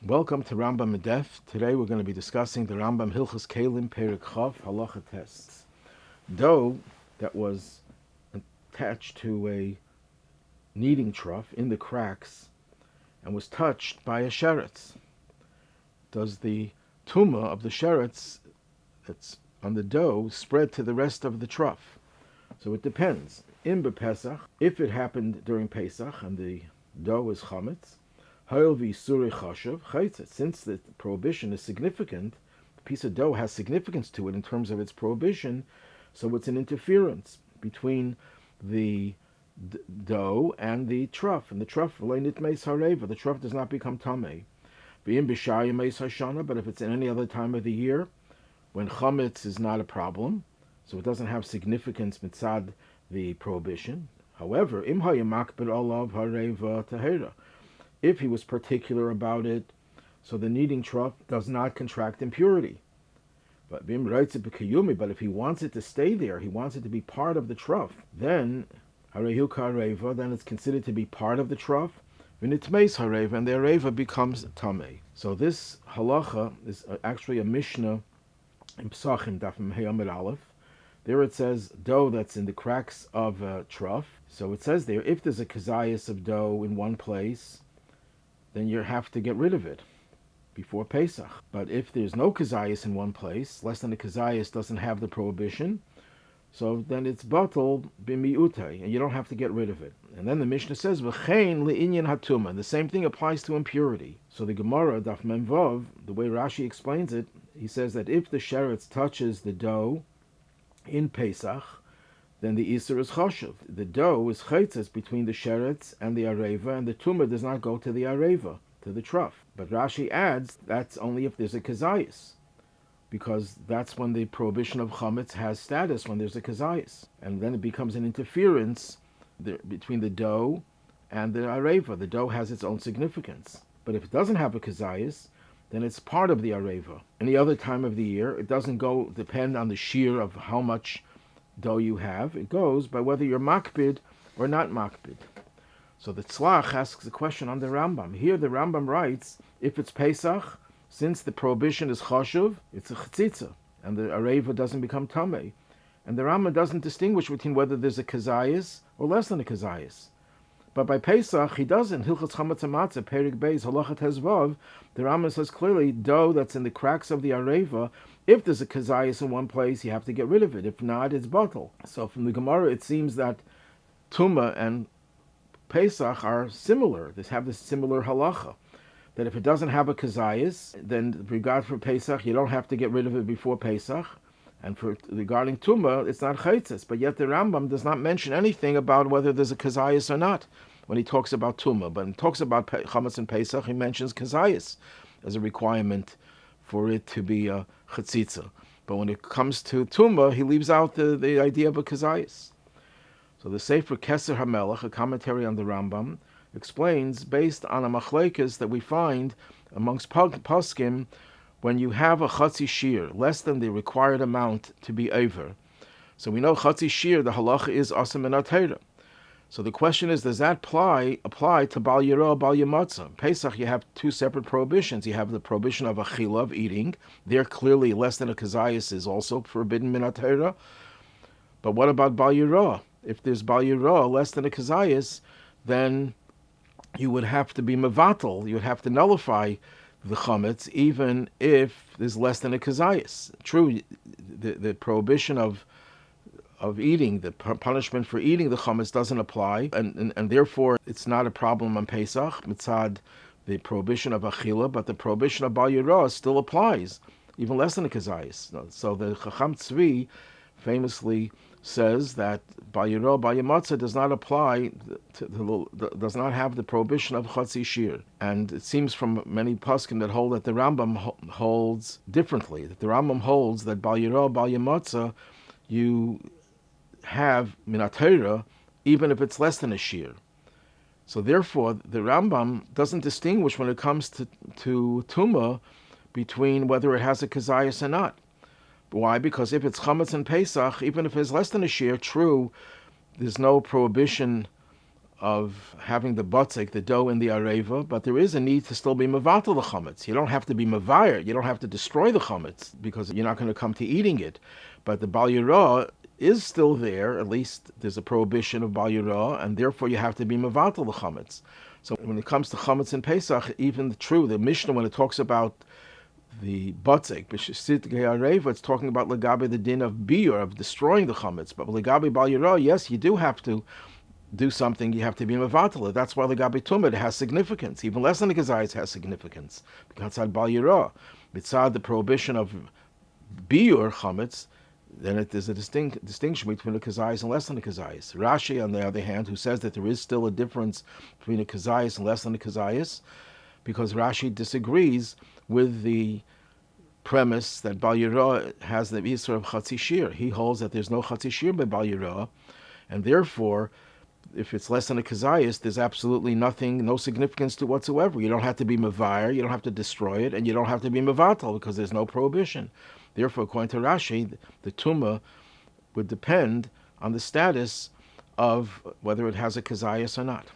Welcome to Rambam and Rashi. Today we're going to be discussing the Rambam Hilchos Kelim Perek Chav halacha tests. Dough that was attached to a kneading trough in the cracks and was touched by a sheretz. Does the tumah of the sheretz that's on the dough spread to the rest of the trough? So it depends. In pesach, if it happened during Pesach and the dough is chametz, since the prohibition is significant, the piece of dough has significance to it in terms of its prohibition, so it's an interference between the dough and the trough. And the trough, the trough does not become tamei. But if it's in any other time of the year, when chametz is not a problem, so it doesn't have significance mitzad the prohibition. However, if he was particular about it, so the kneading trough does not contract impurity. But if he wants it to stay there, he wants it to be part of the trough, then it's considered to be part of the trough, and the areva becomes tamei. So this halacha is actually a Mishnah in Pesachim Daf Mei Amud Aleph. There it says dough that's in the cracks of a trough. So it says there, if there's a kazayas of dough in one place, then you have to get rid of it before Pesach. But if there's no kazayas in one place, less than a kazayas doesn't have the prohibition, so then it's batal b'mi'utay, and you don't have to get rid of it. And then the Mishnah says, v'chein le'inyan hatumah. The same thing applies to impurity. So the Gemara, Daf Mem Vav, the way Rashi explains it, he says that if the sheretz touches the dough in Pesach, then the Isser is chashuv. The dough is chametz between the sheretz and the areva, and the tumah does not go to the areva, to the trough. But Rashi adds that's only if there's a kazayas, because that's when the prohibition of chametz has status, when there's a kazayas. And then it becomes an interference between the dough and the areva. The dough has its own significance. But if it doesn't have a kazayas, then it's part of the areva. Any other time of the year, it doesn't depend on the shear of how much dough you have. It goes by whether you're makbid or not makbid. So the Tzlach asks a question on the Rambam. Here the Rambam writes, if it's Pesach, since the prohibition is chashuv, it's a chatzitza, and the areva doesn't become tamei. And the Rambam doesn't distinguish between whether there's a kazayas or less than a kazayas. But by Pesach, he doesn't. Hilchos chametz matzah, Perek Beis, halacha tezvav, the Rambam says clearly, dough that's in the cracks of the areva, if there's a kazayas in one place, you have to get rid of it. If not, it's batal. So from the Gemara, it seems that Tumah and Pesach are similar. They have this similar halacha, that if it doesn't have a kazayas, then regard for Pesach, you don't have to get rid of it before Pesach. And regarding Tumah, it's not chametz. But yet the Rambam does not mention anything about whether there's a kazayas or not when he talks about Tumah. But when he talks about chametz and Pesach, he mentions kazayas as a requirement for it to be a chatzitza. But when it comes to Tumah, he leaves out the idea of a kazayas. So the Sefer Keser HaMelech, a commentary on the Rambam, explains, based on a machlekes that we find amongst poskim, when you have a chatzi shir, less than the required amount to be over. So we know chatzi shir, the halacha is asam min torah. So the question is, does that apply to bal yirah, bal yamatzah? Pesach, you have two separate prohibitions. You have the prohibition of achila, of eating. There clearly less than a kazayas is also forbidden min torah. But what about bal yirah? If there's bal yirah less than a kazayas, then you would have to be mevatel. You would have to nullify the chametz, even if there's less than a kazayas. True, the prohibition of eating, the punishment for eating the chametz doesn't apply, and therefore it's not a problem on Pesach, mitzad the prohibition of achila, but the prohibition of bal yirah still applies, even less than a kazayas. So the Chacham Tzvi famously says that bal yirah, bal yamatzah does not apply, does not have the prohibition of chatzi shir. And it seems from many poskim that hold that the Rambam holds differently, that the Rambam holds that bal yirah, bal yamatzah, you have min torah, even if it's less than a shear. So therefore, the Rambam doesn't distinguish when it comes to Tumah between whether it has a kazayas or not. Why? Because if it's chametz and Pesach, even if it's less than a shear, true, there's no prohibition of having the butzik, the dough in the areva, but there is a need to still be mevatel the chametz. You don't have to be mevayer, you don't have to destroy the chametz, because you're not going to come to eating it. But the bal yirah is still there, at least there's a prohibition of bal yirah, and therefore you have to be mevatel the chametz. So when it comes to chametz and pesach, even the Mishnah, when it talks about the butzik, it's talking about legabe, the din of biur, of destroying the chametz. But legabe bal yirah, yes, you do have to do something, you have to be mevatel. That's why legabe tumah, it has significance. Even less than the kazayis has significance. Because at bal yirah, mitzad the prohibition of biur chametz, then there's a distinction between the kazayis and less than the kazayis. Rashi, on the other hand, who says that there is still a difference between the kazayis and less than the kazayis, because Rashi disagrees with the premise that bal yirah has the isur of chatzi shir. He holds that there's no chatzi shir by bal yirah, and therefore, if it's less than a kazayis, there's absolutely nothing, no significance to whatsoever. You don't have to be mevayer, you don't have to destroy it, and you don't have to be mevatel, because there's no prohibition. Therefore, according to Rashi, the tumah would depend on the status of whether it has a kazayis or not.